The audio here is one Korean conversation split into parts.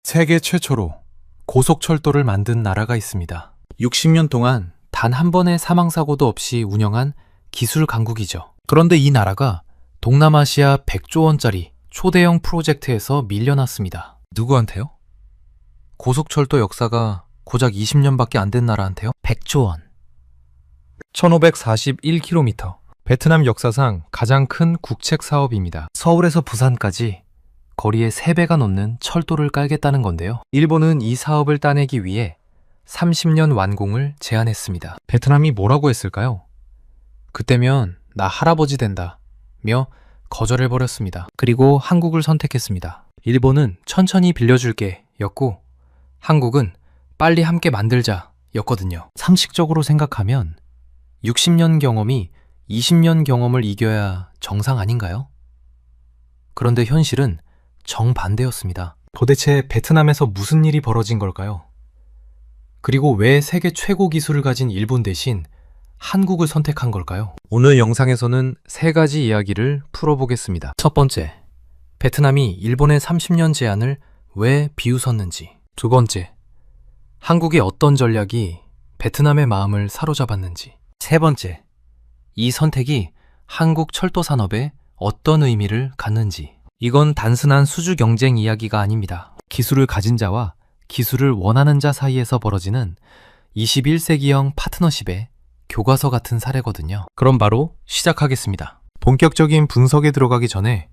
세계 최초로 고속철도를 만든 나라가 있습니다. 60년 동안 단 한 번의 사망사고도 없이 운영한 기술 강국이죠. 그런데 이 나라가 동남아시아 100조 원짜리 초대형 프로젝트에서 밀려났습니다. 누구한테요? 고속철도 역사가 고작 20년밖에 안 된 나라한테요? 100조 원. 1541km. 베트남 역사상 가장 큰 국책 사업입니다. 서울에서 부산까지 거리의 3배가 넘는 철도를 깔겠다는 건데요. 일본은 이 사업을 따내기 위해 30년 완공을 제안했습니다. 베트남이 뭐라고 했을까요? 그때면 나 할아버지 된다 며 거절해버렸습니다. 그리고 한국을 선택했습니다. 일본은 천천히 빌려줄게 였고 한국은 빨리 함께 만들자 였거든요. 상식적으로 생각하면 60년 경험이 20년 경험을 이겨야 정상 아닌가요? 그런데 현실은 정반대였습니다. 도대체 베트남에서 무슨 일이 벌어진 걸까요? 그리고 왜 세계 최고 기술을 가진 일본 대신 한국을 선택한 걸까요? 오늘 영상에서는 3가지 이야기를 풀어보겠습니다. 첫 번째, 베트남이 일본의 30년 제안을 왜 비웃었는지. 두 번째, 한국의 어떤 전략이 베트남의 마음을 사로잡았는지. 세 번째, 이 선택이 한국 철도 산업에 어떤 의미를 갖는지. 이건 단순한 수주 경쟁 이야기가 아닙니다. 기술을 가진 자와 기술을 원하는 자 사이에서 벌어지는 21세기형 파트너십의 교과서 같은 사례거든요. 그럼 바로 시작하겠습니다. 본격적인 분석에 들어가기 전에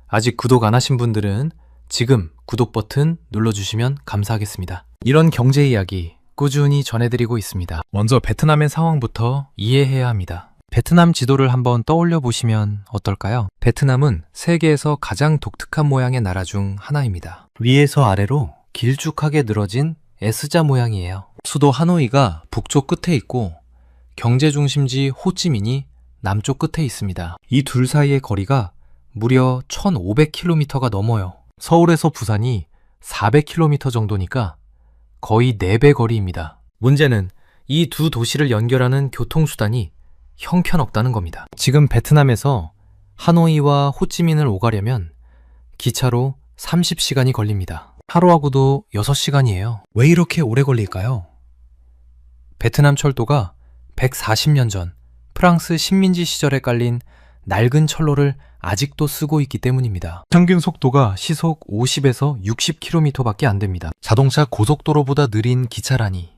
아직 구독 안 하신 분들은 지금 구독 버튼 눌러주시면 감사하겠습니다. 이런 경제 이야기 꾸준히 전해드리고 있습니다. 먼저 베트남의 상황부터 이해해야 합니다. 베트남 지도를 한번 떠올려 보시면 어떨까요? 베트남은 세계에서 가장 독특한 모양의 나라 중 하나입니다. 위에서 아래로 길쭉하게 늘어진 S자 모양이에요. 수도 하노이가 북쪽 끝에 있고 경제 중심지 호찌민이 남쪽 끝에 있습니다. 이 둘 사이의 거리가 무려 1500km가 넘어요. 서울에서 부산이 400km 정도니까 거의 4배 거리입니다. 문제는 이 두 도시를 연결하는 교통수단이 형편없다는 겁니다. 지금 베트남에서 하노이와 호찌민을 오가려면 기차로 30시간이 걸립니다. 하루하고도 6시간이에요. 왜 이렇게 오래 걸릴까요? 베트남 철도가 140년 전 프랑스 식민지 시절에 깔린 낡은 철로를 아직도 쓰고 있기 때문입니다. 평균 속도가 시속 50에서 60km밖에 안 됩니다. 자동차 고속도로보다 느린 기차라니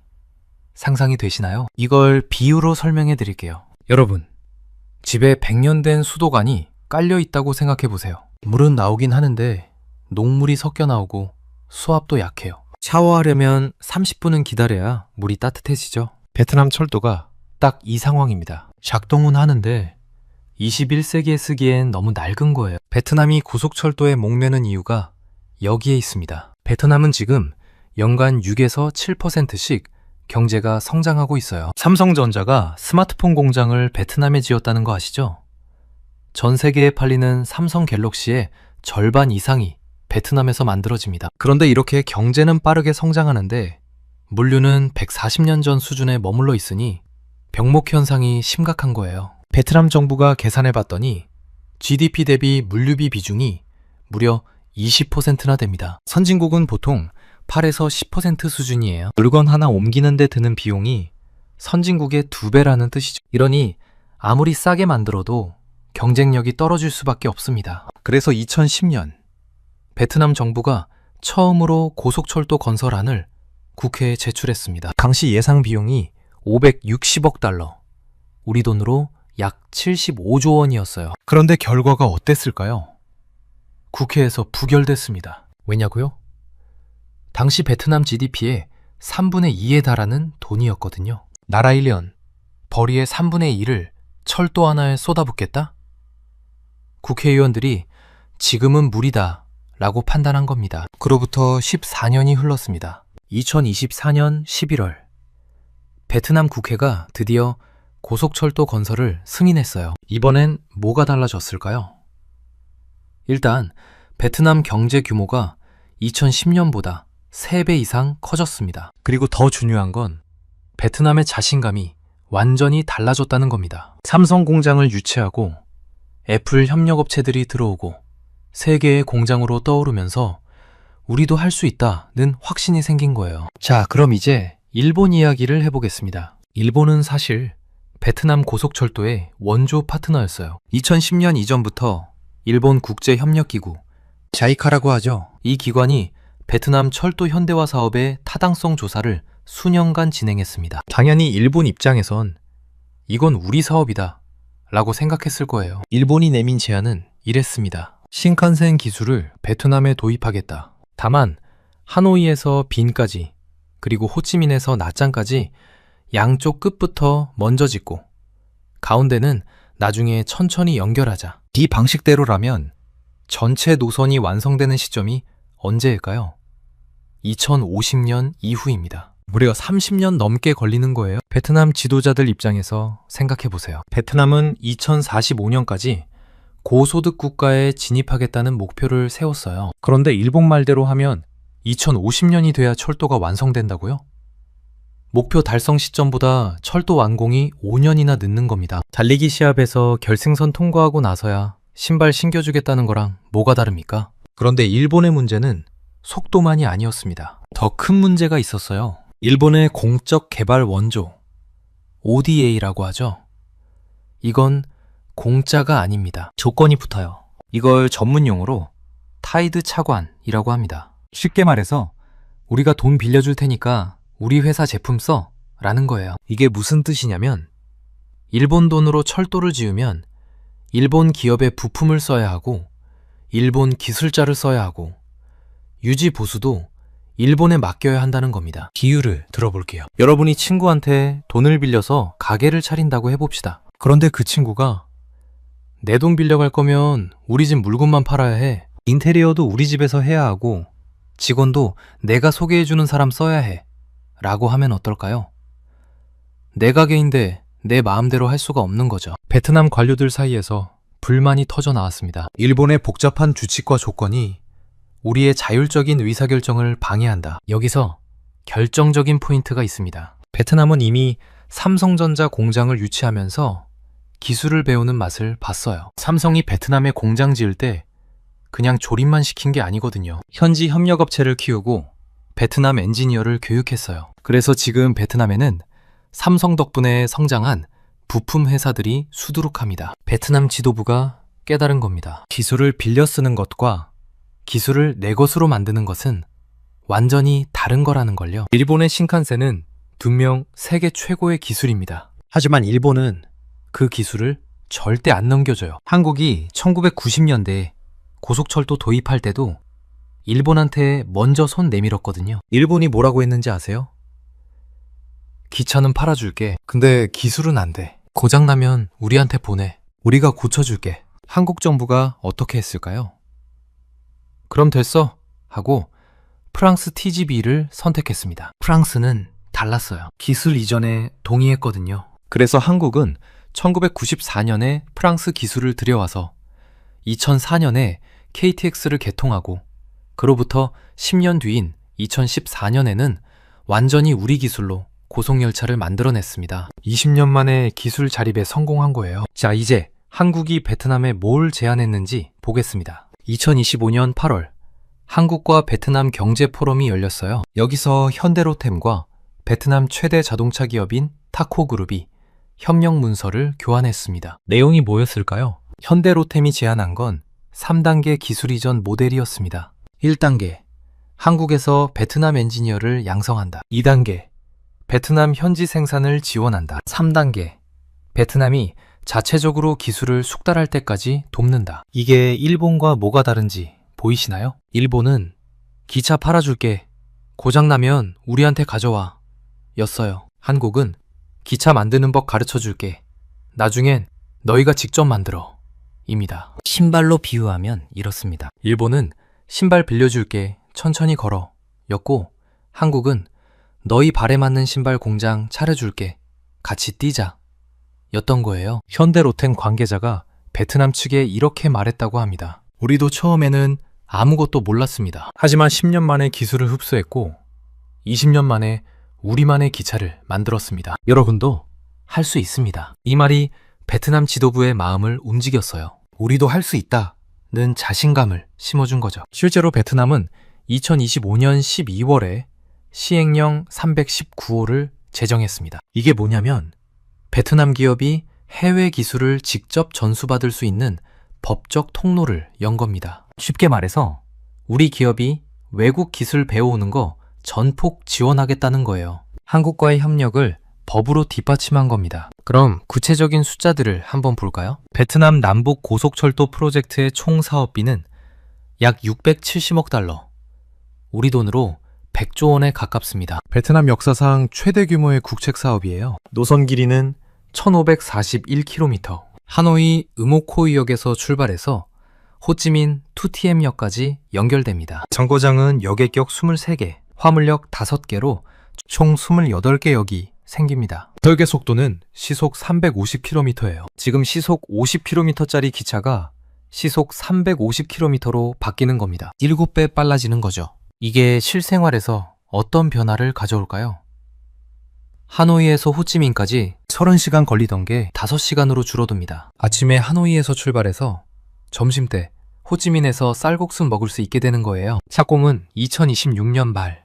상상이 되시나요? 이걸 비유로 설명해 드릴게요. 여러분, 집에 100년 된 수도관이 깔려 있다고 생각해 보세요. 물은 나오긴 하는데 녹물이 섞여 나오고 수압도 약해요. 샤워하려면 30분은 기다려야 물이 따뜻해지죠. 베트남 철도가 딱 이 상황입니다. 작동은 하는데 21세기에 쓰기엔 너무 낡은 거예요. 베트남이 고속철도에 목매는 이유가 여기에 있습니다. 베트남은 지금 연간 6에서 7%씩 경제가 성장하고 있어요. 삼성전자가 스마트폰 공장을 베트남에 지었다는 거 아시죠? 전 세계에 팔리는 삼성 갤럭시의 절반 이상이 베트남에서 만들어집니다. 그런데 이렇게 경제는 빠르게 성장하는데 물류는 140년 전 수준에 머물러 있으니 병목 현상이 심각한 거예요. 베트남 정부가 계산해 봤더니 GDP 대비 물류비 비중이 무려 20%나 됩니다. 선진국은 보통 8에서 10% 수준이에요. 물건 하나 옮기는 데 드는 비용이 선진국의 2배라는 뜻이죠. 이러니 아무리 싸게 만들어도 경쟁력이 떨어질 수밖에 없습니다. 그래서 2010년 베트남 정부가 처음으로 고속철도 건설안을 국회에 제출했습니다. 당시 예상 비용이 560억 달러, 우리 돈으로 약 75조 원이었어요. 그런데 결과가 어땠을까요? 국회에서 부결됐습니다. 왜냐고요? 당시 베트남 GDP의 3분의 2에 달하는 돈이었거든요. 나라 1년, 벌이의 3분의 1을 철도 하나에 쏟아붓겠다? 국회의원들이 지금은 무리다 라고 판단한 겁니다. 그로부터 14년이 흘렀습니다. 2024년 11월, 베트남 국회가 드디어 고속철도 건설을 승인했어요. 이번엔 뭐가 달라졌을까요? 일단 베트남 경제 규모가 2010년보다 3배 이상 커졌습니다. 그리고 더 중요한 건 베트남의 자신감이 완전히 달라졌다는 겁니다. 삼성 공장을 유치하고 애플 협력업체들이 들어오고 세계의 공장으로 떠오르면서 우리도 할 수 있다는 확신이 생긴 거예요. 자, 그럼 이제 일본 이야기를 해보겠습니다. 일본은 사실 베트남 고속철도의 원조 파트너였어요. 2010년 이전부터 일본 국제협력기구 자이카라고 하죠. 이 기관이 베트남 철도 현대화 사업의 타당성 조사를 수년간 진행했습니다. 당연히 일본 입장에선 이건 우리 사업이다 라고 생각했을 거예요. 일본이 내민 제안은 이랬습니다. 신칸센 기술을 베트남에 도입하겠다. 다만 하노이에서 빈까지 그리고 호치민에서 나짱까지 양쪽 끝부터 먼저 짓고 가운데는 나중에 천천히 연결하자. 이 방식대로라면 전체 노선이 완성되는 시점이 언제일까요? 2050년 이후입니다. 무려 30년 넘게 걸리는 거예요. 베트남 지도자들 입장에서 생각해보세요. 베트남은 2045년까지 고소득 국가에 진입하겠다는 목표를 세웠어요. 그런데 일본 말대로 하면 2050년이 돼야 철도가 완성된다고요? 목표 달성 시점보다 철도 완공이 5년이나 늦는 겁니다. 달리기 시합에서 결승선 통과하고 나서야 신발 신겨주겠다는 거랑 뭐가 다릅니까? 그런데 일본의 문제는 속도만이 아니었습니다. 더 큰 문제가 있었어요. 일본의 공적 개발 원조, ODA라고 하죠. 이건 공짜가 아닙니다. 조건이 붙어요. 이걸 전문용어로 타이드 차관이라고 합니다. 쉽게 말해서 우리가 돈 빌려줄 테니까 우리 회사 제품 써 라는 거예요. 이게 무슨 뜻이냐면 일본 돈으로 철도를 지으면 일본 기업의 부품을 써야 하고 일본 기술자를 써야 하고 유지 보수도 일본에 맡겨야 한다는 겁니다. 비유를 들어볼게요. 여러분이 친구한테 돈을 빌려서 가게를 차린다고 해봅시다. 그런데 그 친구가 내 돈 빌려갈 거면 우리 집 물건만 팔아야 해. 인테리어도 우리 집에서 해야 하고 직원도 내가 소개해주는 사람 써야 해. 라고 하면 어떨까요? 내 가게인데 내 마음대로 할 수가 없는 거죠. 베트남 관료들 사이에서 불만이 터져 나왔습니다. 일본의 복잡한 규칙과 조건이 우리의 자율적인 의사결정을 방해한다. 여기서 결정적인 포인트가 있습니다. 베트남은 이미 삼성전자 공장을 유치하면서 기술을 배우는 맛을 봤어요. 삼성이 베트남에 공장 지을 때 그냥 조립만 시킨 게 아니거든요. 현지 협력업체를 키우고 베트남 엔지니어를 교육했어요. 그래서 지금 베트남에는 삼성 덕분에 성장한 부품 회사들이 수두룩합니다. 베트남 지도부가 깨달은 겁니다. 기술을 빌려 쓰는 것과 기술을 내 것으로 만드는 것은 완전히 다른 거라는 걸요. 일본의 신칸센은 분명 세계 최고의 기술입니다. 하지만 일본은 그 기술을 절대 안 넘겨줘요. 한국이 1990년대에 고속철도 도입할 때도 일본한테 먼저 손 내밀었거든요. 일본이 뭐라고 했는지 아세요? 기차는 팔아줄게. 근데 기술은 안 돼. 고장나면 우리한테 보내. 우리가 고쳐줄게. 한국 정부가 어떻게 했을까요? 그럼 됐어 하고 프랑스 TGV를 선택했습니다. 프랑스는 달랐어요. 기술 이전에 동의했거든요. 그래서 한국은 1994년에 프랑스 기술을 들여와서 2004년에 KTX를 개통하고 그로부터 10년 뒤인 2014년에는 완전히 우리 기술로 고속열차를 만들어냈습니다. 20년 만에 기술 자립에 성공한 거예요. 자, 이제 한국이 베트남에 뭘 제안했는지 보겠습니다. 2025년 8월 한국과 베트남 경제포럼이 열렸어요. 여기서 현대로템과 베트남 최대 자동차 기업인 타코그룹이 협력 문서를 교환했습니다. 내용이 뭐였을까요? 현대로템이 제안한 건 3단계 기술 이전 모델이었습니다. 1단계, 한국에서 베트남 엔지니어를 양성한다. 2단계, 베트남 현지 생산을 지원한다. 3단계, 베트남이 자체적으로 기술을 숙달할 때까지 돕는다. 이게 일본과 뭐가 다른지 보이시나요? 일본은 기차 팔아줄게. 고장나면 우리한테 가져와. 였어요. 한국은 기차 만드는 법 가르쳐줄게. 나중엔 너희가 직접 만들어. 입니다. 신발로 비유하면 이렇습니다. 일본은 신발 빌려줄게. 천천히 걸어. 였고 한국은 너희 발에 맞는 신발 공장 차려줄게. 같이 뛰자. 였던 거예요. 현대로템 관계자가 베트남 측에 이렇게 말했다고 합니다. 우리도 처음에는 아무것도 몰랐습니다. 하지만 10년 만에 기술을 흡수했고 20년 만에 우리만의 기차를 만들었습니다. 여러분도 할 수 있습니다. 이 말이 베트남 지도부의 마음을 움직였어요. 우리도 할 수 있다는 자신감을 심어준 거죠. 실제로 베트남은 2025년 12월에 시행령 319호를 제정했습니다. 이게 뭐냐면 베트남 기업이 해외 기술을 직접 전수받을 수 있는 법적 통로를 연 겁니다. 쉽게 말해서 우리 기업이 외국 기술 배워오는 거 전폭 지원하겠다는 거예요. 한국과의 협력을 법으로 뒷받침한 겁니다. 그럼 구체적인 숫자들을 한번 볼까요? 베트남 남북 고속철도 프로젝트의 총 사업비는 약 670억 달러, 우리 돈으로 100조 원에 가깝습니다. 베트남 역사상 최대 규모의 국책 사업이에요. 노선 길이는 1541km, 하노이 음오코이역에서 출발해서 호찌민 투티엠역까지 연결됩니다. 정거장은 역의 격 23개, 화물역 5개로 총 28개 역이 생깁니다. 설계 속도는 시속 350km예요. 지금 시속 50km짜리 기차가 시속 350km로 바뀌는 겁니다. 7배 빨라지는 거죠. 이게 실생활에서 어떤 변화를 가져올까요? 하노이에서 호찌민까지 30시간 걸리던 게 5시간으로 줄어듭니다. 아침에 하노이에서 출발해서 점심때 호찌민에서 쌀국수 먹을 수 있게 되는 거예요. 착공은 2026년 말,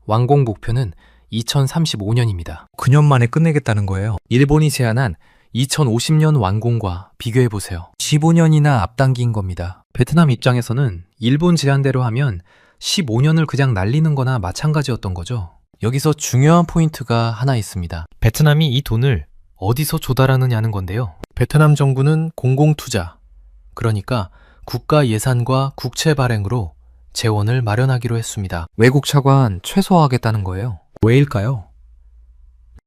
완공 목표는 2035년입니다. 9년 만에 끝내겠다는 거예요. 일본이 제안한 2050년 완공과 비교해보세요. 15년이나 앞당긴 겁니다. 베트남 입장에서는 일본 제안대로 하면 15년을 그냥 날리는 거나 마찬가지였던 거죠. 여기서 중요한 포인트가 하나 있습니다. 베트남이 이 돈을 어디서 조달하느냐는 건데요. 베트남 정부는 공공투자, 그러니까 국가 예산과 국채 발행으로 재원을 마련하기로 했습니다. 외국 차관 최소화하겠다는 거예요. 왜일까요?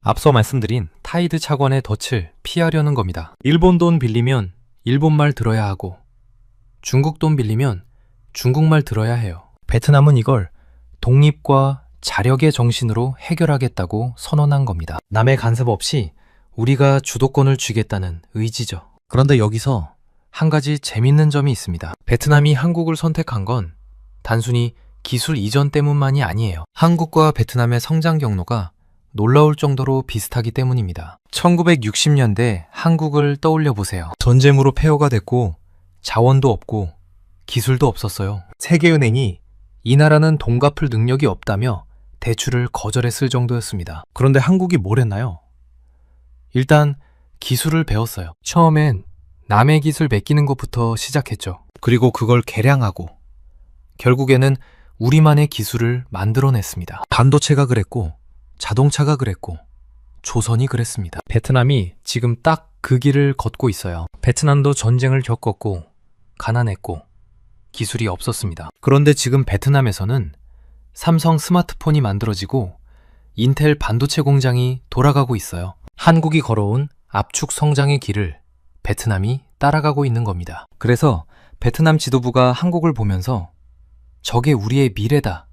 앞서 말씀드린 타이드 차관의 덫을 피하려는 겁니다. 일본 돈 빌리면 일본말 들어야 하고 중국 돈 빌리면 중국말 들어야 해요. 베트남은 이걸 독립과 자력의 정신으로 해결하겠다고 선언한 겁니다. 남의 간섭 없이 우리가 주도권을 쥐겠다는 의지죠. 그런데 여기서 한 가지 재밌는 점이 있습니다. 베트남이 한국을 선택한 건 단순히 기술 이전 때문만이 아니에요. 한국과 베트남의 성장 경로가 놀라울 정도로 비슷하기 때문입니다. 1960년대 한국을 떠올려 보세요. 전쟁으로 폐허가 됐고 자원도 없고 기술도 없었어요. 세계은행이 이 나라는 돈 갚을 능력이 없다며 대출을 거절했을 정도였습니다. 그런데 한국이 뭘 했나요? 일단 기술을 배웠어요. 처음엔 남의 기술 맡기는 것부터 시작했죠. 그리고 그걸 개량하고 결국에는 우리만의 기술을 만들어냈습니다. 반도체가 그랬고 자동차가 그랬고 조선이 그랬습니다. 베트남이 지금 딱 그 길을 걷고 있어요. 베트남도 전쟁을 겪었고 가난했고 기술이 없었습니다. 그런데 지금 베트남에서는 삼성 스마트폰이 만들어지고 인텔 반도체 공장이 돌아가고 있어요. 한국이 걸어온 압축 성장의 길을 베트남이 따라가고 있는 겁니다. 그래서 베트남 지도부가 한국을 보면서 저게 우리의 미래다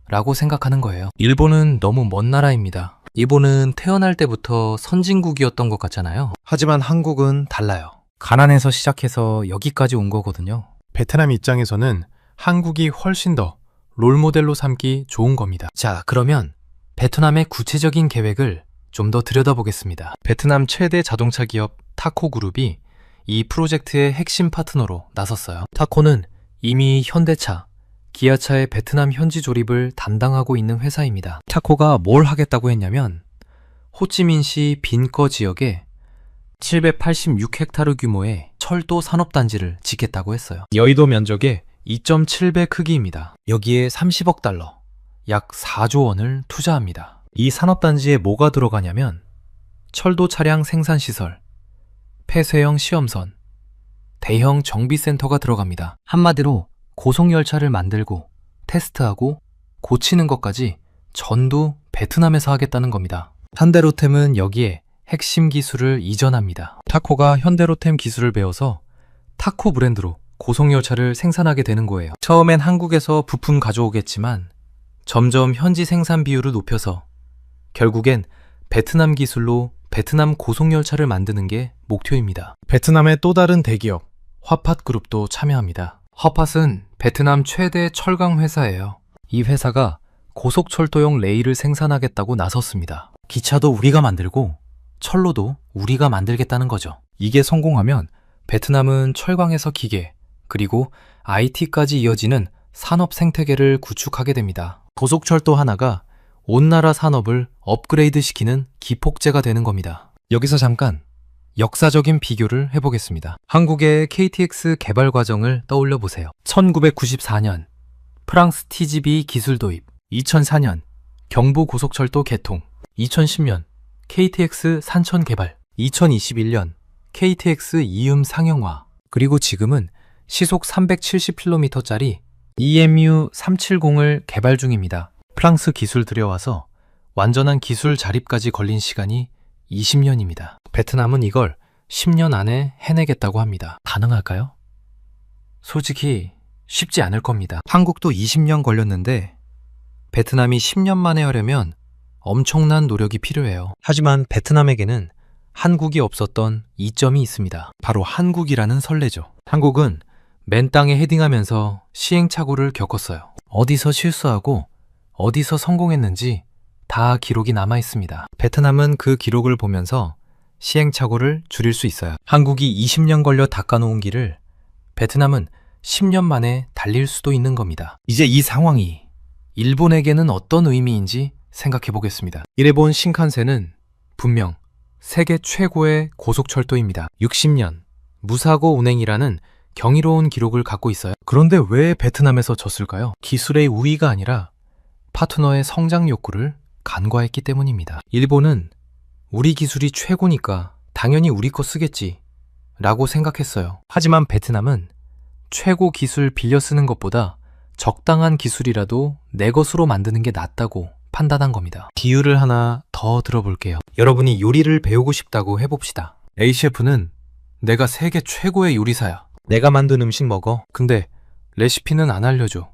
라고 생각하는 거예요. 일본은 너무 먼 나라입니다. 일본은 태어날 때부터 선진국이었던 것 같잖아요. 하지만 한국은 달라요. 가난해서 시작해서 여기까지 온 거거든요. 베트남 입장에서는 한국이 훨씬 더 롤모델로 삼기 좋은 겁니다. 자, 그러면 베트남의 구체적인 계획을 좀 더 들여다보겠습니다. 베트남 최대 자동차 기업 타코그룹이 이 프로젝트의 핵심 파트너로 나섰어요. 타코는 이미 현대차, 기아차의 베트남 현지 조립을 담당하고 있는 회사입니다. 타코가 뭘 하겠다고 했냐면 호찌민시 빈커 지역에 786헥타르 규모의 철도 산업단지를 짓겠다고 했어요. 여의도 면적의 2.7배 크기입니다. 여기에 30억 달러, 약 4조 원을 투자합니다. 이 산업단지에 뭐가 들어가냐면 철도 차량 생산시설, 폐쇄형 시험선, 대형 정비센터가 들어갑니다. 한마디로 고속열차를 만들고 테스트하고 고치는 것까지 전부 베트남에서 하겠다는 겁니다. 현대로템은 여기에 핵심 기술을 이전합니다. 타코가 현대로템 기술을 배워서 타코 브랜드로 고속열차를 생산하게 되는 거예요. 처음엔 한국에서 부품 가져오겠지만 점점 현지 생산 비율을 높여서 결국엔 베트남 기술로 베트남 고속열차를 만드는 게 목표입니다. 베트남의 또 다른 대기업 화팟그룹도 참여합니다. 화팟은 베트남 최대 철강 회사예요. 이 회사가 고속철도용 레일을 생산하겠다고 나섰습니다. 기차도 우리가 만들고 철로도 우리가 만들겠다는 거죠. 이게 성공하면 베트남은 철강에서 기계, 그리고 IT까지 이어지는 산업 생태계를 구축하게 됩니다. 고속철도 하나가 온 나라 산업을 업그레이드 시키는 기폭제가 되는 겁니다. 여기서 잠깐 역사적인 비교를 해보겠습니다. 한국의 KTX 개발 과정을 떠올려 보세요. 1994년 프랑스 TGV 기술 도입, 2004년 경부고속철도 개통, 2010년 KTX 산천 개발, 2021년 KTX 이음 상용화, 그리고 지금은 시속 370km짜리 EMU 370을 개발 중입니다. 프랑스 기술 들여와서 완전한 기술 자립까지 걸린 시간이 20년입니다. 베트남은 이걸 10년 안에 해내겠다고 합니다. 가능할까요? 솔직히 쉽지 않을 겁니다. 한국도 20년 걸렸는데 베트남이 10년 만에 하려면 엄청난 노력이 필요해요. 하지만 베트남에게는 한국이 없었던 이점이 있습니다. 바로 한국이라는 선례죠. 한국은 맨 땅에 헤딩하면서 시행착오를 겪었어요. 어디서 실수하고 어디서 성공했는지 다 기록이 남아 있습니다. 베트남은 그 기록을 보면서 시행착오를 줄일 수 있어요. 한국이 20년 걸려 닦아놓은 길을 베트남은 10년 만에 달릴 수도 있는 겁니다. 이제 이 상황이 일본에게는 어떤 의미인지 생각해 보겠습니다. 일본 신칸센은 분명 세계 최고의 고속철도입니다. 60년 무사고 운행이라는 경이로운 기록을 갖고 있어요. 그런데 왜 베트남에서 졌을까요? 기술의 우위가 아니라 파트너의 성장 욕구를 간과했기 때문입니다. 일본은 우리 기술이 최고니까 당연히 우리 거 쓰겠지 라고 생각했어요. 하지만 베트남은 최고 기술 빌려 쓰는 것보다 적당한 기술이라도 내 것으로 만드는 게 낫다고 판단한 겁니다. 비유를 하나 더 들어볼게요. 여러분이 요리를 배우고 싶다고 해봅시다. A셰프는 내가 세계 최고의 요리사야. 내가 만든 음식 먹어. 근데 레시피는 안 알려줘.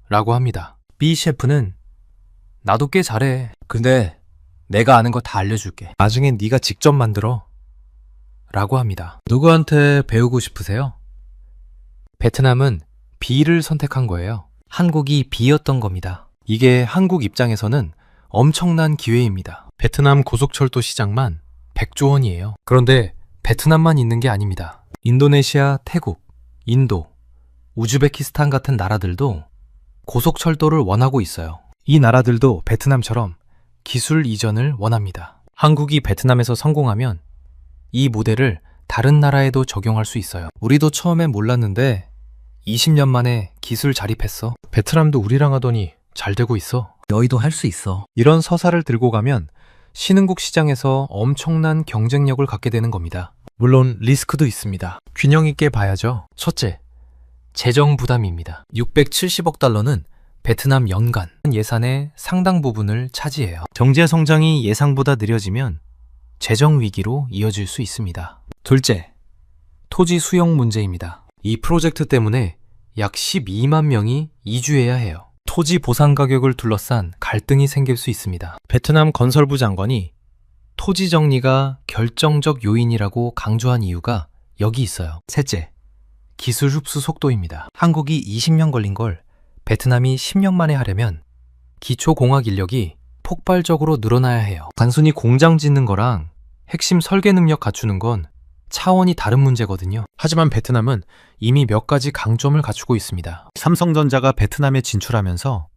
라고 합니다. B셰프는 나도 꽤 잘해. 근데 내가 아는 거 다 알려줄게. 나중에 네가 직접 만들어. 라고 합니다. 누구한테 배우고 싶으세요? 베트남은 B를 선택한 거예요. 한국이 B였던 겁니다. 이게 한국 입장에서는 엄청난 기회입니다. 베트남 고속철도 시장만 100조 원이에요. 그런데 베트남만 있는 게 아닙니다. 인도네시아, 태국, 인도, 우즈베키스탄 같은 나라들도 고속철도를 원하고 있어요. 이 나라들도 베트남처럼 기술 이전을 원합니다. 한국이 베트남에서 성공하면 이 모델을 다른 나라에도 적용할 수 있어요. 우리도 처음엔 몰랐는데 20년 만에 기술 자립했어. 베트남도 우리랑 하더니 잘 되고 있어. 너희도 할 수 있어. 이런 서사를 들고 가면 신흥국 시장에서 엄청난 경쟁력을 갖게 되는 겁니다. 물론 리스크도 있습니다. 균형 있게 봐야죠. 첫째, 재정 부담입니다. 670억 달러는 베트남 연간 예산의 상당 부분을 차지해요. 경제 성장이 예상보다 느려지면 재정 위기로 이어질 수 있습니다. 둘째, 토지 수용 문제입니다. 이 프로젝트 때문에 약 12만 명이 이주해야 해요. 토지 보상 가격을 둘러싼 갈등이 생길 수 있습니다. 베트남 건설부 장관이 토지 정리가 결정적 요인이라고 강조한 이유가 여기 있어요. 셋째, 기술 흡수 속도입니다. 한국이 20년 걸린 걸 베트남이 10년 만에 하려면 기초 공학 인력이 폭발적으로 늘어나야 해요. 단순히 공장 짓는 거랑 핵심 설계 능력 갖추는 건 차원이 다른 문제거든요. 하지만 베트남은 이미 몇 가지 강점을 갖추고 있습니다. 삼성전자가 베트남에 진출하면서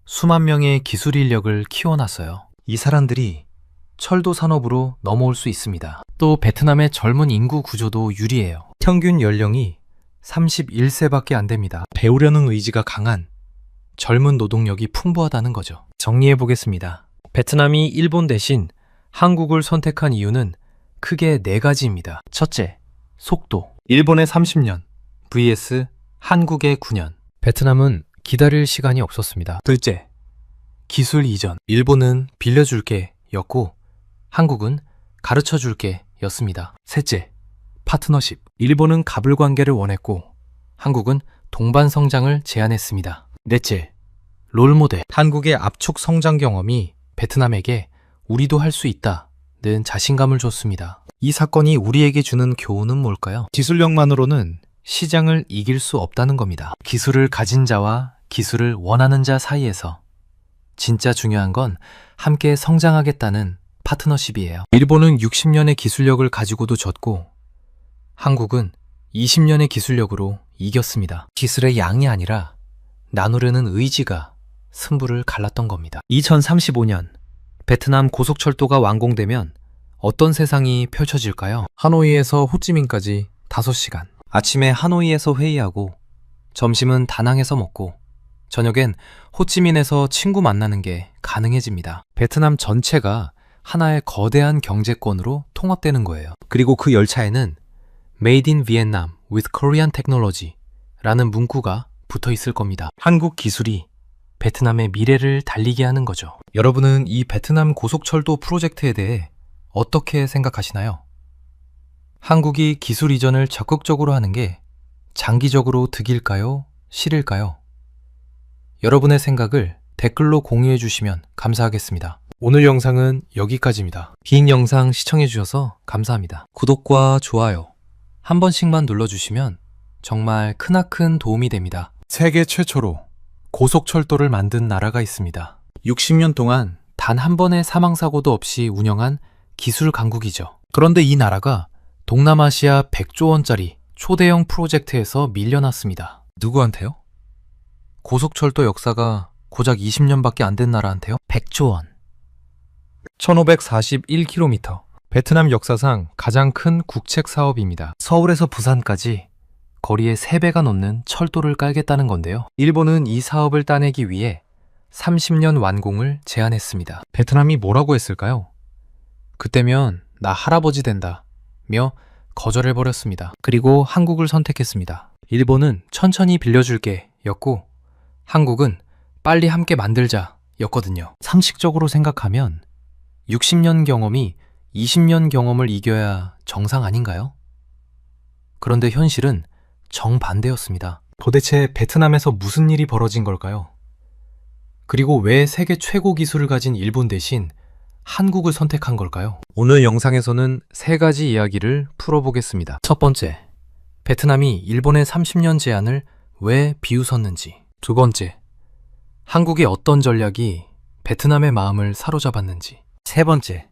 수만 명의 기술 인력을 키워놨어요. 이 사람들이 철도 산업으로 넘어올 수 있습니다. 또 베트남의 젊은 인구 구조도 유리해요. 평균 연령이 31세밖에 안 됩니다. 배우려는 의지가 강한 젊은 노동력이 풍부하다는 거죠. 정리해 보겠습니다. 베트남이 일본 대신 한국을 선택한 이유는 크게 4가지입니다. 첫째, 속도. 일본의 30년 vs 한국의 9년. 베트남은 기다릴 시간이 없었습니다. 둘째, 기술 이전. 일본은 빌려줄게 였고 한국은 가르쳐줄게 였습니다. 셋째, 파트너십. 일본은 갑을 관계를 원했고 한국은 동반 성장을 제안했습니다. 넷째, 롤모델. 한국의 압축 성장 경험이 베트남에게 우리도 할 수 있다는 자신감을 줬습니다. 이 사건이 우리에게 주는 교훈은 뭘까요? 기술력만으로는 시장을 이길 수 없다는 겁니다. 기술을 가진 자와 기술을 원하는 자 사이에서 진짜 중요한 건 함께 성장하겠다는 파트너십이에요. 일본은 60년의 기술력을 가지고도 졌고 한국은 20년의 기술력으로 이겼습니다. 기술의 양이 아니라 나누려는 의지가 승부를 갈랐던 겁니다. 2035년 베트남 고속철도가 완공되면 어떤 세상이 펼쳐질까요? 하노이에서 호찌민까지 5시간. 아침에 하노이에서 회의하고 점심은 다낭에서 먹고 저녁엔 호찌민에서 친구 만나는 게 가능해집니다. 베트남 전체가 하나의 거대한 경제권으로 통합되는 거예요. 그리고 그 열차에는 Made in Vietnam with Korean Technology 라는 문구가 붙어 있을 겁니다. 한국 기술이 베트남의 미래를 달리게 하는 거죠. 여러분은 이 베트남 고속철도 프로젝트에 대해 어떻게 생각하시나요? 한국이 기술 이전을 적극적으로 하는 게 장기적으로 득일까요? 실일까요? 여러분의 생각을 댓글로 공유해 주시면 감사하겠습니다. 오늘 영상은 여기까지입니다. 긴 영상 시청해 주셔서 감사합니다. 구독과 좋아요 한 번씩만 눌러주시면 정말 크나큰 도움이 됩니다. 세계 최초로 고속철도를 만든 나라가 있습니다. 60년 동안 단 한 번의 사망사고도 없이 운영한 기술 강국이죠. 그런데 이 나라가 동남아시아 100조 원짜리 초대형 프로젝트에서 밀려났습니다. 누구한테요? 고속철도 역사가 고작 20년밖에 안 된 나라한테요? 100조 원. 1541km. 베트남 역사상 가장 큰 국책 사업입니다. 서울에서 부산까지 거리의 3배가 넘는 철도를 깔겠다는 건데요. 일본은 이 사업을 따내기 위해 30년 완공을 제안했습니다. 베트남이 뭐라고 했을까요? 그때면 나 할아버지 된다 며 거절해버렸습니다. 그리고 한국을 선택했습니다. 일본은 천천히 빌려줄게 였고 한국은 빨리 함께 만들자 였거든요. 상식적으로 생각하면 60년 경험이 20년 경험을 이겨야 정상 아닌가요? 그런데 현실은 정반대였습니다. 도대체 베트남에서 무슨 일이 벌어진 걸까요? 그리고 왜 세계 최고 기술을 가진 일본 대신 한국을 선택한 걸까요? 오늘 영상에서는 3가지 이야기를 풀어보겠습니다. 첫 번째, 베트남이 일본의 30년 제안을 왜 비웃었는지. 두 번째, 한국의 어떤 전략이 베트남의 마음을 사로잡았는지. 세 번째,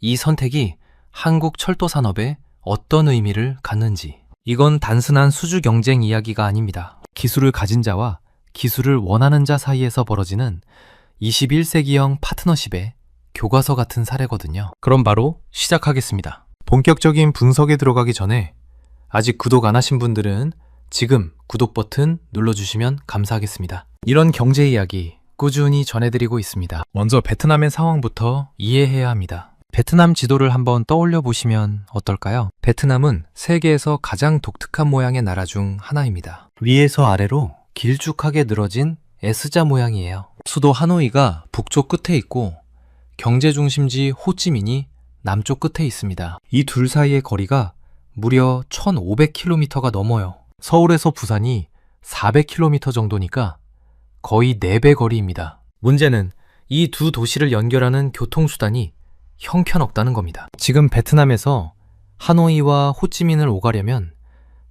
이 선택이 한국 철도 산업에 어떤 의미를 갖는지. 이건 단순한 수주 경쟁 이야기가 아닙니다. 기술을 가진 자와 기술을 원하는 자 사이에서 벌어지는 21세기형 파트너십의 교과서 같은 사례거든요. 그럼 바로 시작하겠습니다. 본격적인 분석에 들어가기 전에 아직 구독 안 하신 분들은 지금 구독 버튼 눌러주시면 감사하겠습니다. 이런 경제 이야기 꾸준히 전해드리고 있습니다. 먼저 베트남의 상황부터 이해해야 합니다. 베트남 지도를 한번 떠올려 보시면 어떨까요? 베트남은 세계에서 가장 독특한 모양의 나라 중 하나입니다. 위에서 아래로 길쭉하게 늘어진 S자 모양이에요. 수도 하노이가 북쪽 끝에 있고 경제 중심지 호찌민이 남쪽 끝에 있습니다. 이 둘 사이의 거리가 무려 1500km가 넘어요. 서울에서 부산이 400km 정도니까 거의 4배 거리입니다. 문제는 이 두 도시를 연결하는 교통수단이 형편없다는 겁니다. 지금 베트남에서 하노이와 호찌민을 오가려면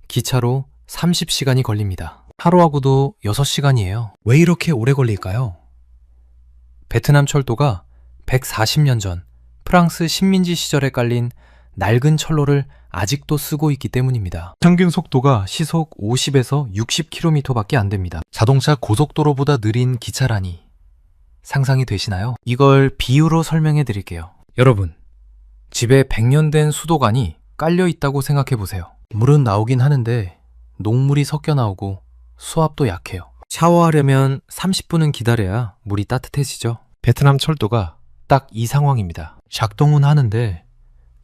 기차로 30시간이 걸립니다. 하루하고도 6시간이에요. 왜 이렇게 오래 걸릴까요? 베트남 철도가 140년 전 프랑스 식민지 시절에 깔린 낡은 철로를 아직도 쓰고 있기 때문입니다. 평균 속도가 시속 50에서 60km밖에 안 됩니다. 자동차 고속도로보다 느린 기차라니 상상이 되시나요? 이걸 비유로 설명해 드릴게요. 여러분, 집에 100년 된 수도관이 깔려 있다고 생각해 보세요. 물은 나오긴 하는데 녹물이 섞여 나오고 수압도 약해요. 샤워하려면 30분은 기다려야 물이 따뜻해지죠. 베트남 철도가 딱 이 상황입니다. 작동은 하는데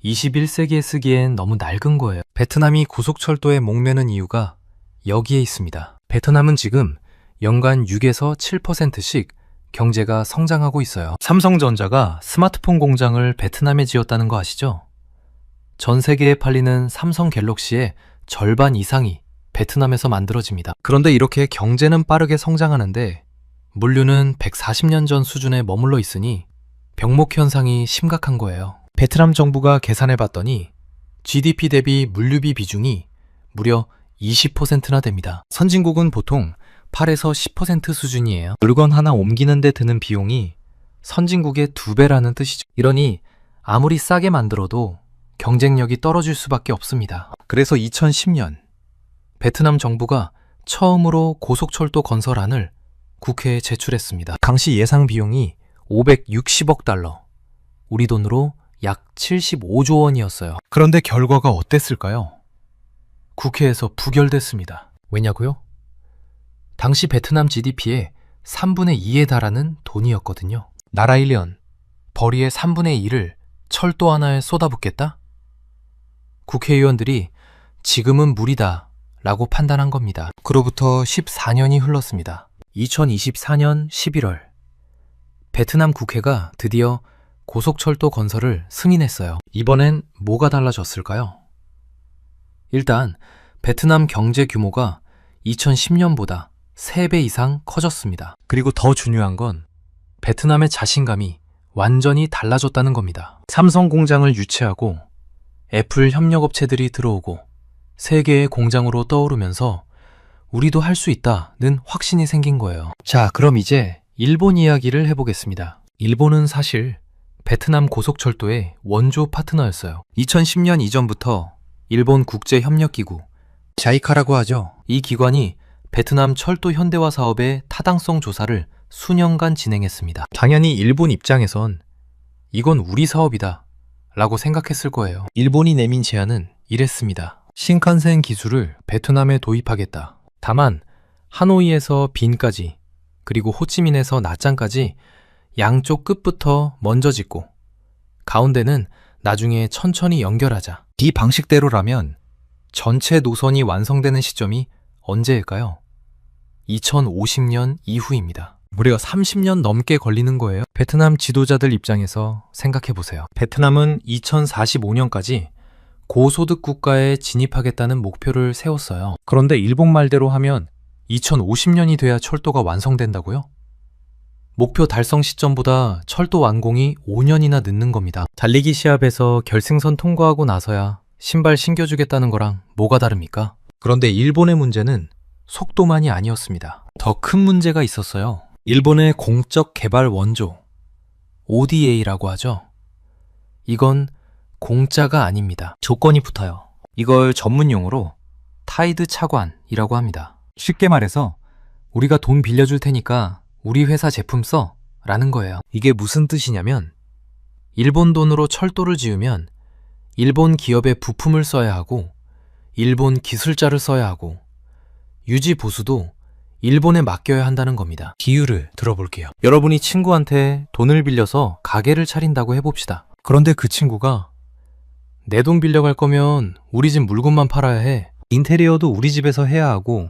21세기에 쓰기엔 너무 낡은 거예요. 베트남이 고속철도에 목매는 이유가 여기에 있습니다. 베트남은 지금 연간 6에서 7%씩 경제가 성장하고 있어요. 삼성전자가 스마트폰 공장을 베트남에 지었다는 거 아시죠? 전 세계에 팔리는 삼성 갤럭시의 절반 이상이 베트남에서 만들어집니다. 그런데 이렇게 경제는 빠르게 성장하는데 물류는 140년 전 수준에 머물러 있으니 병목 현상이 심각한 거예요. 베트남 정부가 계산해 봤더니 GDP 대비 물류비 비중이 무려 20%나 됩니다. 선진국은 보통 8에서 10% 수준이에요. 물건 하나 옮기는 데 드는 비용이 선진국의 2배라는 뜻이죠. 이러니 아무리 싸게 만들어도 경쟁력이 떨어질 수밖에 없습니다. 그래서 2010년 베트남 정부가 처음으로 고속철도 건설안을 국회에 제출했습니다. 당시 예상 비용이 560억 달러, 우리 돈으로 약 75조 원이었어요. 그런데 결과가 어땠을까요? 국회에서 부결됐습니다. 왜냐고요? 당시 베트남 GDP의 3분의 2에 달하는 돈이었거든요. 나라 1년, 벌이의 3분의 2를 철도 하나에 쏟아붓겠다? 국회의원들이 지금은 무리다 라고 판단한 겁니다. 그로부터 14년이 흘렀습니다. 2024년 11월, 베트남 국회가 드디어 고속철도 건설을 승인했어요. 이번엔 뭐가 달라졌을까요? 일단 베트남 경제 규모가 2010년보다 3배 이상 커졌습니다. 그리고 더 중요한 건 베트남의 자신감이 완전히 달라졌다는 겁니다. 삼성 공장을 유치하고 애플 협력업체들이 들어오고 세계의 공장으로 떠오르면서 우리도 할 수 있다는 확신이 생긴 거예요. 자, 그럼 이제 일본 이야기를 해보겠습니다. 일본은 사실 베트남 고속철도의 원조 파트너였어요. 2010년 이전부터 일본 국제협력기구, 자이카라고 하죠. 이 기관이 베트남 철도 현대화 사업의 타당성 조사를 수년간 진행했습니다. 당연히 일본 입장에선 이건 우리 사업이다 라고 생각했을 거예요. 일본이 내민 제안은 이랬습니다. 신칸센 기술을 베트남에 도입하겠다. 다만 하노이에서 빈까지, 그리고 호치민에서 나짱까지 양쪽 끝부터 먼저 짓고 가운데는 나중에 천천히 연결하자. 이 방식대로라면 전체 노선이 완성되는 시점이 언제일까요? 2050년 이후입니다. 무려 30년 넘게 걸리는 거예요. 베트남 지도자들 입장에서 생각해보세요. 베트남은 2045년까지 고소득 국가에 진입하겠다는 목표를 세웠어요. 그런데 일본 말대로 하면 2050년이 돼야 철도가 완성된다고요? 목표 달성 시점보다 철도 완공이 5년이나 늦는 겁니다. 달리기 시합에서 결승선 통과하고 나서야 신발 신겨주겠다는 거랑 뭐가 다릅니까? 그런데 일본의 문제는 속도만이 아니었습니다. 더 큰 문제가 있었어요. 일본의 공적 개발 원조, ODA라고 하죠. 이건 공짜가 아닙니다. 조건이 붙어요. 이걸 전문 용어로 타이드 차관이라고 합니다. 쉽게 말해서 우리가 돈 빌려줄 테니까 우리 회사 제품 써 라는 거예요. 이게 무슨 뜻이냐면 일본 돈으로 철도를 지으면 일본 기업의 부품을 써야 하고 일본 기술자를 써야 하고 유지 보수도 일본에 맡겨야 한다는 겁니다. 비유를 들어볼게요. 여러분이 친구한테 돈을 빌려서 가게를 차린다고 해봅시다. 그런데 그 친구가 내 돈 빌려갈 거면 우리 집 물건만 팔아야 해. 인테리어도 우리 집에서 해야 하고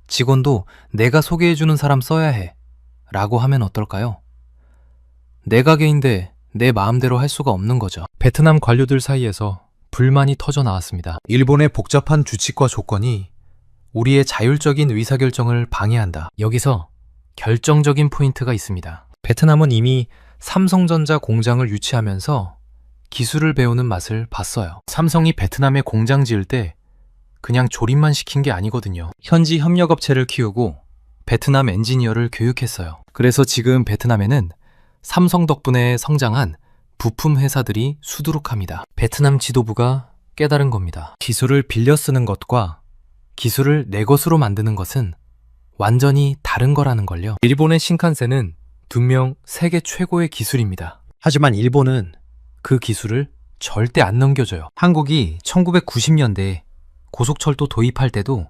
직원도 내가 소개해주는 사람 써야 해. 라고 하면 어떨까요? 내 가게인데 내 마음대로 할 수가 없는 거죠. 베트남 관료들 사이에서 불만이 터져 나왔습니다. 일본의 복잡한 규칙과 조건이 우리의 자율적인 의사결정을 방해한다. 여기서 결정적인 포인트가 있습니다. 베트남은 이미 삼성전자 공장을 유치하면서 기술을 배우는 맛을 봤어요. 삼성이 베트남에 공장 지을 때 그냥 조립만 시킨 게 아니거든요. 현지 협력업체를 키우고 베트남 엔지니어를 교육했어요. 그래서 지금 베트남에는 삼성 덕분에 성장한 부품 회사들이 수두룩합니다. 베트남 지도부가 깨달은 겁니다. 기술을 빌려 쓰는 것과 기술을 내 것으로 만드는 것은 완전히 다른 거라는 걸요. 일본의 신칸센은 분명 세계 최고의 기술입니다. 하지만 일본은 그 기술을 절대 안 넘겨줘요. 한국이 1990년대에 고속철도 도입할 때도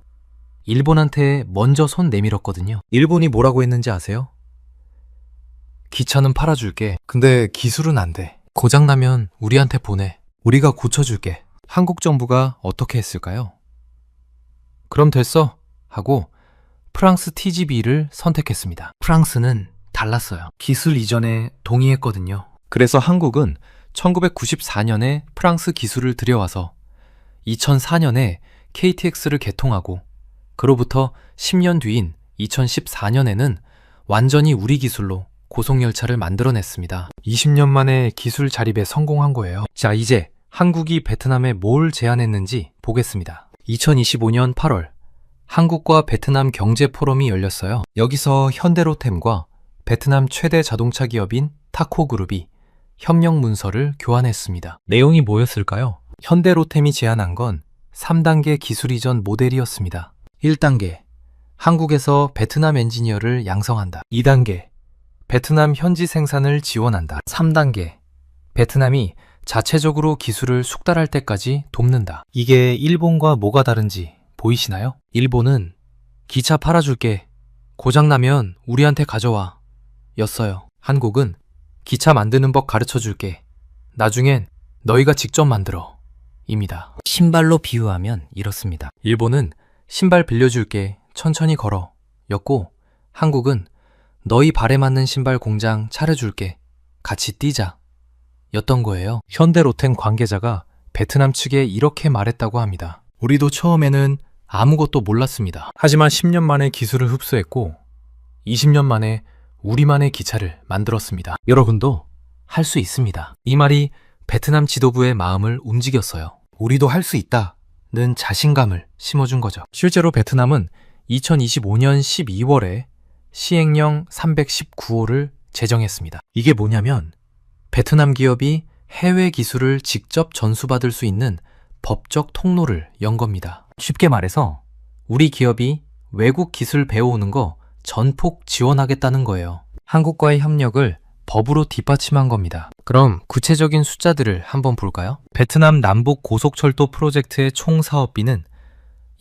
일본한테 먼저 손 내밀었거든요. 일본이 뭐라고 했는지 아세요? 기차는 팔아줄게. 근데 기술은 안 돼. 고장나면 우리한테 보내. 우리가 고쳐줄게. 한국 정부가 어떻게 했을까요? 그럼 됐어 하고 프랑스 TGV를 선택했습니다. 프랑스는 달랐어요. 기술 이전에 동의했거든요. 그래서 한국은 1994년에 프랑스 기술을 들여와서 2004년에 KTX를 개통하고 그로부터 10년 뒤인 2014년에는 완전히 우리 기술로 고속열차를 만들어냈습니다. 20년 만에 기술 자립에 성공한 거예요. 자, 이제 한국이 베트남에 뭘 제안했는지 보겠습니다. 2025년 8월 한국과 베트남 경제 포럼이 열렸어요. 여기서 현대로템과 베트남 최대 자동차 기업인 타코그룹이 협력 문서를 교환했습니다. 내용이 뭐였을까요? 현대로템이 제안한 건 3단계 기술 이전 모델이었습니다. 1단계, 한국에서 베트남 엔지니어를 양성한다. 2단계, 베트남 현지 생산을 지원한다. 3단계, 베트남이 자체적으로 기술을 숙달할 때까지 돕는다. 이게 일본과 뭐가 다른지 보이시나요? 일본은 기차 팔아줄게. 고장나면 우리한테 가져와. 였어요. 한국은 기차 만드는 법 가르쳐줄게. 나중엔 너희가 직접 만들어. 입니다. 신발로 비유하면 이렇습니다. 일본은 신발 빌려줄게. 천천히 걸어. 였고, 한국은 너희 발에 맞는 신발 공장 차려줄게. 같이 뛰자. 였던 거예요. 현대로템 관계자가 베트남 측에 이렇게 말했다고 합니다. 우리도 처음에는 아무것도 몰랐습니다. 하지만 10년 만에 기술을 흡수했고 20년 만에 우리만의 기차를 만들었습니다. 여러분도 할 수 있습니다. 이 말이 베트남 지도부의 마음을 움직였어요. 우리도 할 수 있다는 자신감을 심어준 거죠. 실제로 베트남은 2025년 12월에 시행령 319호를 제정했습니다. 이게 뭐냐면 베트남 기업이 해외 기술을 직접 전수받을 수 있는 법적 통로를 연 겁니다. 쉽게 말해서 우리 기업이 외국 기술 배워오는 거 전폭 지원하겠다는 거예요. 한국과의 협력을 법으로 뒷받침한 겁니다. 그럼 구체적인 숫자들을 한번 볼까요? 베트남 남북 고속철도 프로젝트의 총 사업비는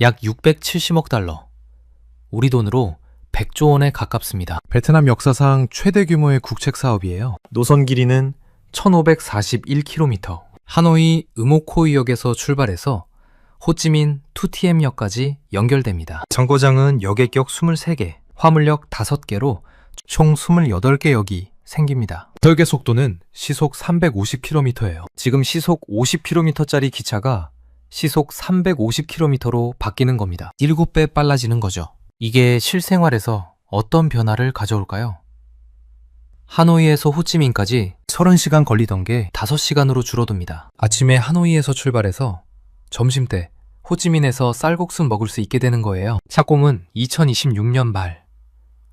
약 670억 달러, 우리 돈으로 100조 원에 가깝습니다. 베트남 역사상 최대 규모의 국책 사업이에요. 노선 길이는 1541km, 하노이 음오코이역에서 출발해서 호찌민 투티엠역까지 연결됩니다. 정거장은 역의 격 23개, 화물역 5개로 총 28개 역이 생깁니다. 설계 속도는 시속 350km예요. 지금 시속 50km짜리 기차가 시속 350km로 바뀌는 겁니다. 7배 빨라지는 거죠. 이게 실생활에서 어떤 변화를 가져올까요? 하노이에서 호찌민까지 30시간 걸리던 게 5시간으로 줄어듭니다. 아침에 하노이에서 출발해서 점심때 호찌민에서 쌀국수 먹을 수 있게 되는 거예요. 착공은 2026년 말,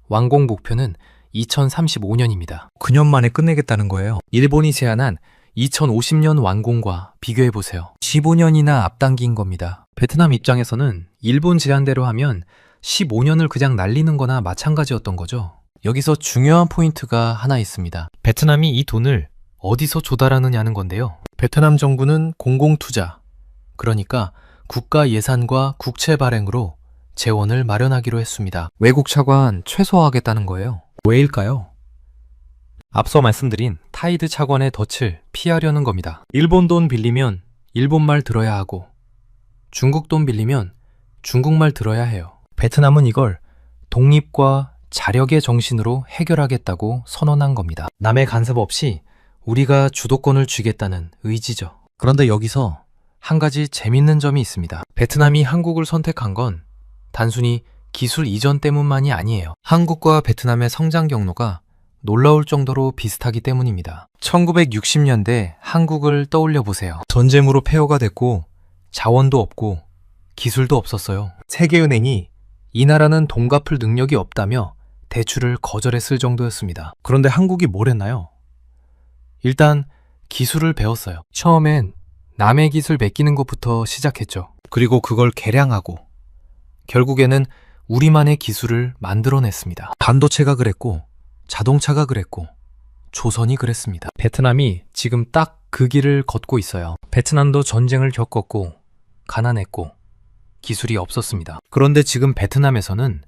완공 목표는 2035년입니다. 9년 만에 끝내겠다는 거예요. 일본이 제안한 2050년 완공과 비교해보세요. 15년이나 앞당긴 겁니다. 베트남 입장에서는 일본 제안대로 하면 15년을 그냥 날리는 거나 마찬가지였던 거죠. 여기서 중요한 포인트가 하나 있습니다. 베트남이 이 돈을 어디서 조달하느냐는 건데요. 베트남 정부는 공공투자, 그러니까 국가 예산과 국채 발행으로 재원을 마련하기로 했습니다. 외국 차관 최소화하겠다는 거예요. 왜일까요? 앞서 말씀드린 타이드 차관의 덫을 피하려는 겁니다. 일본 돈 빌리면 일본말 들어야 하고 중국 돈 빌리면 중국말 들어야 해요. 베트남은 이걸 독립과 자력의 정신으로 해결하겠다고 선언한 겁니다. 남의 간섭 없이 우리가 주도권을 쥐겠다는 의지죠. 그런데 여기서 한 가지 재밌는 점이 있습니다. 베트남이 한국을 선택한 건 단순히 기술 이전 때문만이 아니에요. 한국과 베트남의 성장 경로가 놀라울 정도로 비슷하기 때문입니다. 1960년대 한국을 떠올려 보세요. 전쟁으로 폐허가 됐고 자원도 없고 기술도 없었어요. 세계은행이 이 나라는 돈 갚을 능력이 없다며 대출을 거절했을 정도였습니다. 그런데 한국이 뭘 했나요? 일단 기술을 배웠어요. 처음엔 남의 기술 베끼는 것부터 시작했죠. 그리고 그걸 개량하고 결국에는 우리만의 기술을 만들어냈습니다. 반도체가 그랬고 자동차가 그랬고 조선이 그랬습니다. 베트남이 지금 딱 그 길을 걷고 있어요. 베트남도 전쟁을 겪었고 가난했고 기술이 없었습니다. 그런데 지금 베트남에서는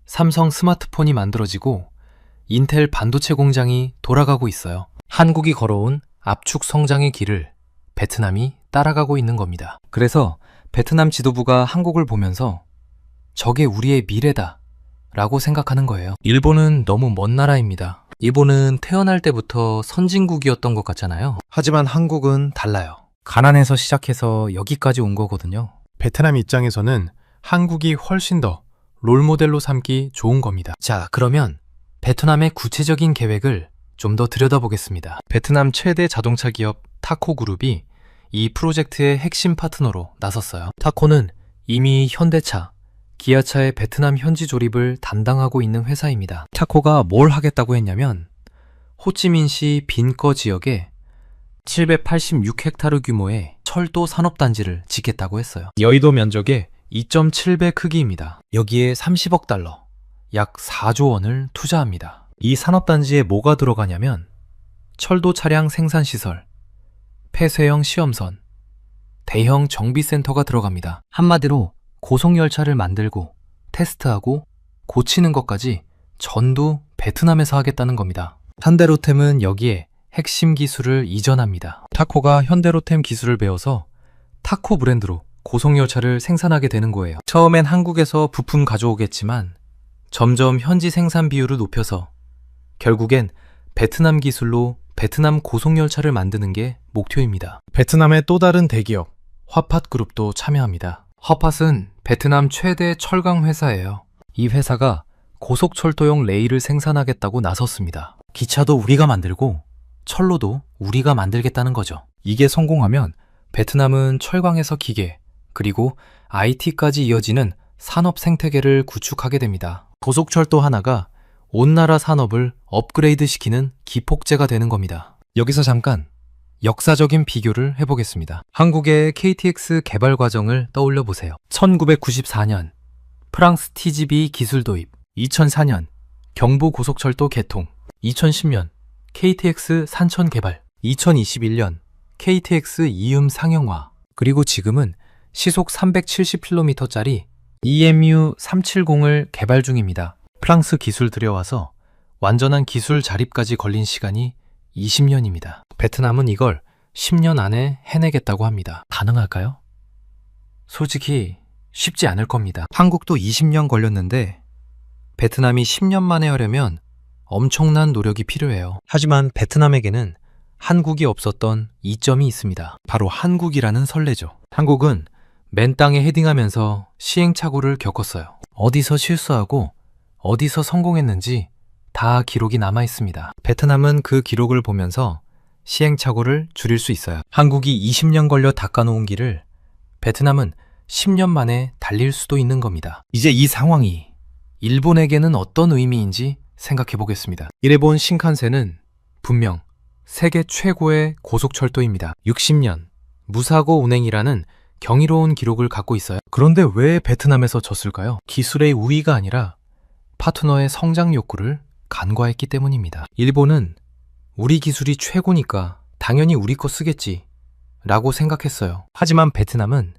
삼성 스마트폰이 만들어지고 인텔 반도체 공장이 돌아가고 있어요. 한국이 걸어온 압축 성장의 길을 베트남이 따라가고 있는 겁니다. 그래서 베트남 지도부가 한국을 보면서 저게 우리의 미래다 라고 생각하는 거예요. 일본은 너무 먼 나라입니다. 일본은 태어날 때부터 선진국이었던 것 같잖아요. 하지만 한국은 달라요. 가난해서 시작해서 여기까지 온 거거든요. 베트남 입장에서는 한국이 훨씬 더 롤모델로 삼기 좋은 겁니다. 자, 그러면 베트남의 구체적인 계획을 좀 더 들여다보겠습니다. 베트남 최대 자동차 기업 타코그룹이 이 프로젝트의 핵심 파트너로 나섰어요. 타코는 이미 현대차, 기아차의 베트남 현지 조립을 담당하고 있는 회사입니다. 타코가 뭘 하겠다고 했냐면 호찌민시 빈커 지역에 786헥타르 규모의 철도 산업단지를 짓겠다고 했어요. 여의도 면적의 2.7배 크기입니다. 여기에 30억 달러, 약 4조 원을 투자합니다. 이 산업단지에 뭐가 들어가냐면 철도 차량 생산시설, 폐쇄형 시험선, 대형 정비센터가 들어갑니다. 한마디로 고속열차를 만들고 테스트하고 고치는 것까지 전부 베트남에서 하겠다는 겁니다. 현대로템은 여기에 핵심 기술을 이전합니다. 타코가 현대로템 기술을 배워서 타코 브랜드로 고속열차를 생산하게 되는 거예요. 처음엔 한국에서 부품 가져오겠지만 점점 현지 생산 비율을 높여서 결국엔 베트남 기술로 베트남 고속열차를 만드는 게 목표입니다. 베트남의 또 다른 대기업 화팟그룹도 참여합니다. 화팟은 베트남 최대 철강 회사예요. 이 회사가 고속철도용 레일을 생산하겠다고 나섰습니다. 기차도 우리가 만들고 철로도 우리가 만들겠다는 거죠. 이게 성공하면 베트남은 철강에서 기계, 그리고 IT까지 이어지는 산업 생태계를 구축하게 됩니다. 고속철도 하나가 온 나라 산업을 업그레이드 시키는 기폭제가 되는 겁니다. 여기서 잠깐 역사적인 비교를 해보겠습니다. 한국의 KTX 개발 과정을 떠올려 보세요. 1994년 프랑스 TGV 기술 도입, 2004년 경부고속철도 개통, 2010년 KTX 산천 개발, 2021년 KTX 이음 상용화, 그리고 지금은 시속 370km짜리 EMU 370을 개발 중입니다. 프랑스 기술 들여와서 완전한 기술 자립까지 걸린 시간이 20년입니다. 베트남은 이걸 10년 안에 해내겠다고 합니다. 가능할까요? 솔직히 쉽지 않을 겁니다. 한국도 20년 걸렸는데 베트남이 10년 만에 하려면 엄청난 노력이 필요해요. 하지만 베트남에게는 한국이 없었던 이점이 있습니다. 바로 한국이라는 선례죠. 한국은 맨 땅에 헤딩하면서 시행착오를 겪었어요. 어디서 실수하고 어디서 성공했는지 다 기록이 남아 있습니다. 베트남은 그 기록을 보면서 시행착오를 줄일 수 있어요. 한국이 20년 걸려 닦아놓은 길을 베트남은 10년 만에 달릴 수도 있는 겁니다. 이제 이 상황이 일본에게는 어떤 의미인지 생각해 보겠습니다. 일본 신칸센은 분명 세계 최고의 고속철도입니다. 60년 무사고 운행이라는 경이로운 기록을 갖고 있어요. 그런데 왜 베트남에서 졌을까요? 기술의 우위가 아니라 파트너의 성장 욕구를 간과했기 때문입니다. 일본은 우리 기술이 최고니까 당연히 우리 거 쓰겠지 라고 생각했어요. 하지만 베트남은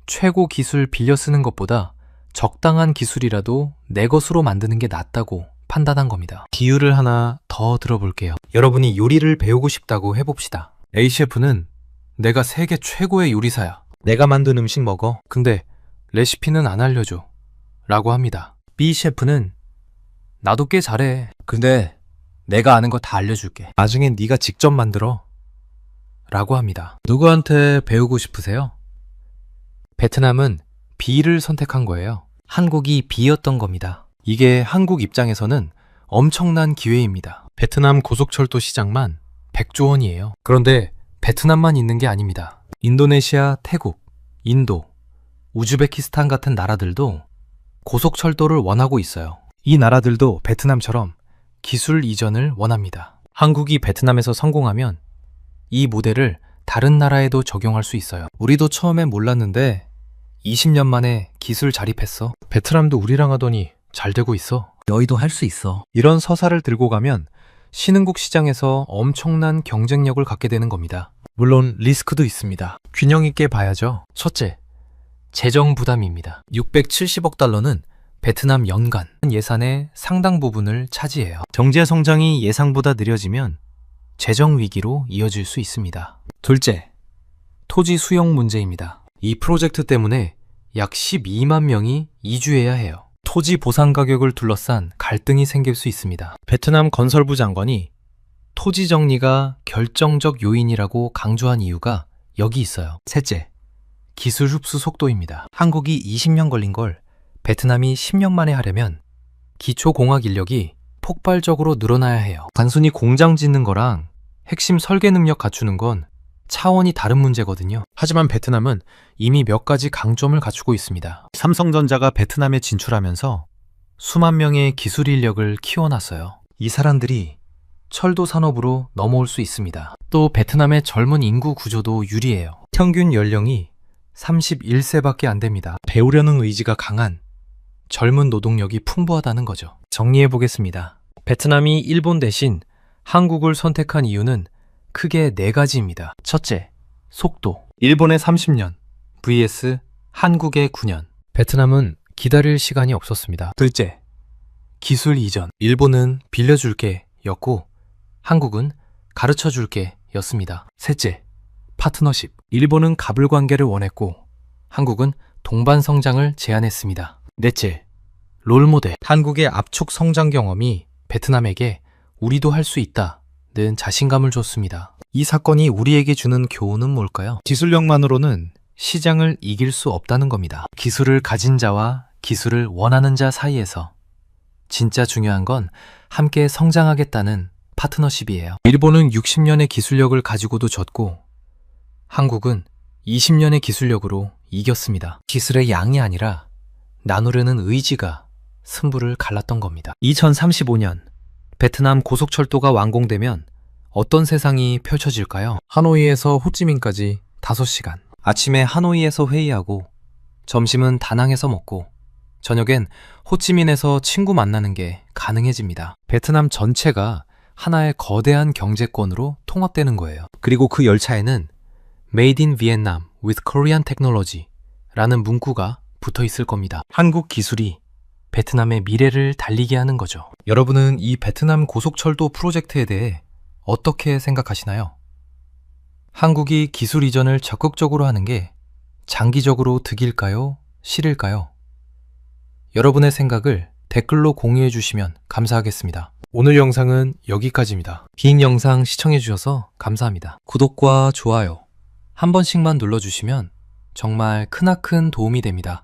최고 기술 빌려 쓰는 것보다 적당한 기술이라도 내 것으로 만드는 게 낫다고 판단한 겁니다. 비유를 하나 더 들어볼게요. 여러분이 요리를 배우고 싶다고 해봅시다. A셰프는 내가 세계 최고의 요리사야. 내가 만든 음식 먹어. 근데 레시피는 안 알려줘. 라고 합니다. B셰프는 나도 꽤 잘해. 근데 내가 아는 거 다 알려줄게. 나중엔 네가 직접 만들어. 라고 합니다. 누구한테 배우고 싶으세요? 베트남은 B를 선택한 거예요. 한국이 B였던 겁니다. 이게 한국 입장에서는 엄청난 기회입니다. 베트남 고속철도 시장만 100조 원이에요. 그런데 베트남만 있는 게 아닙니다. 인도네시아, 태국, 인도, 우즈베키스탄 같은 나라들도 고속철도를 원하고 있어요. 이 나라들도 베트남처럼 기술 이전을 원합니다. 한국이 베트남에서 성공하면 이 모델을 다른 나라에도 적용할 수 있어요. 우리도 처음엔 몰랐는데 20년 만에 기술 자립했어. 베트남도 우리랑 하더니 잘 되고 있어. 너희도 할 수 있어. 이런 서사를 들고 가면 신흥국 시장에서 엄청난 경쟁력을 갖게 되는 겁니다. 물론 리스크도 있습니다. 균형 있게 봐야죠. 첫째, 재정 부담입니다. 670억 달러는 베트남 연간 예산의 상당 부분을 차지해요. 경제 성장이 예상보다 느려지면 재정 위기로 이어질 수 있습니다. 둘째, 토지 수용 문제입니다. 이 프로젝트 때문에 약 12만 명이 이주해야 해요. 토지 보상 가격을 둘러싼 갈등이 생길 수 있습니다. 베트남 건설부 장관이 토지 정리가 결정적 요인이라고 강조한 이유가 여기 있어요. 셋째, 기술 흡수 속도입니다. 한국이 20년 걸린 걸 베트남이 10년 만에 하려면 기초 공학 인력이 폭발적으로 늘어나야 해요. 단순히 공장 짓는 거랑 핵심 설계 능력 갖추는 건 차원이 다른 문제거든요. 하지만 베트남은 이미 몇 가지 강점을 갖추고 있습니다. 삼성전자가 베트남에 진출하면서 수만 명의 기술 인력을 키워놨어요. 이 사람들이 철도 산업으로 넘어올 수 있습니다. 또 베트남의 젊은 인구 구조도 유리해요. 평균 연령이 31세밖에 안 됩니다. 배우려는 의지가 강한 젊은 노동력이 풍부하다는 거죠. 정리해 보겠습니다. 베트남이 일본 대신 한국을 선택한 이유는 크게 4가지입니다. 첫째, 속도. 일본의 30년 vs 한국의 9년. 베트남은 기다릴 시간이 없었습니다. 둘째, 기술 이전. 일본은 빌려줄게 였고 한국은 가르쳐줄게 였습니다. 셋째, 파트너십. 일본은 가불관계를 원했고 한국은 동반 성장을 제안했습니다. 넷째, 롤모델. 한국의 압축 성장 경험이 베트남에게 우리도 할 수 있다는 자신감을 줬습니다. 이 사건이 우리에게 주는 교훈은 뭘까요? 기술력만으로는 시장을 이길 수 없다는 겁니다. 기술을 가진 자와 기술을 원하는 자 사이에서 진짜 중요한 건 함께 성장하겠다는 파트너십이에요. 일본은 60년의 기술력을 가지고도 졌고 한국은 20년의 기술력으로 이겼습니다. 기술의 양이 아니라 나누려는 의지가 승부를 갈랐던 겁니다. 2035년 베트남 고속철도가 완공되면 어떤 세상이 펼쳐질까요? 하노이에서 호찌민까지 5시간. 아침에 하노이에서 회의하고 점심은 다낭에서 먹고 저녁엔 호찌민에서 친구 만나는 게 가능해집니다. 베트남 전체가 하나의 거대한 경제권으로 통합되는 거예요. 그리고 그 열차에는 Made in Vietnam with Korean Technology 라는 문구가 붙어 있을 겁니다. 한국 기술이 베트남의 미래를 달리게 하는 거죠. 여러분은 이 베트남 고속철도 프로젝트에 대해 어떻게 생각하시나요? 한국이 기술 이전을 적극적으로 하는 게 장기적으로 득일까요? 실일까요? 여러분의 생각을 댓글로 공유해 주시면 감사하겠습니다. 오늘 영상은 여기까지입니다. 긴 영상 시청해 주셔서 감사합니다. 구독과 좋아요 한 번씩만 눌러주시면 정말 크나큰 도움이 됩니다.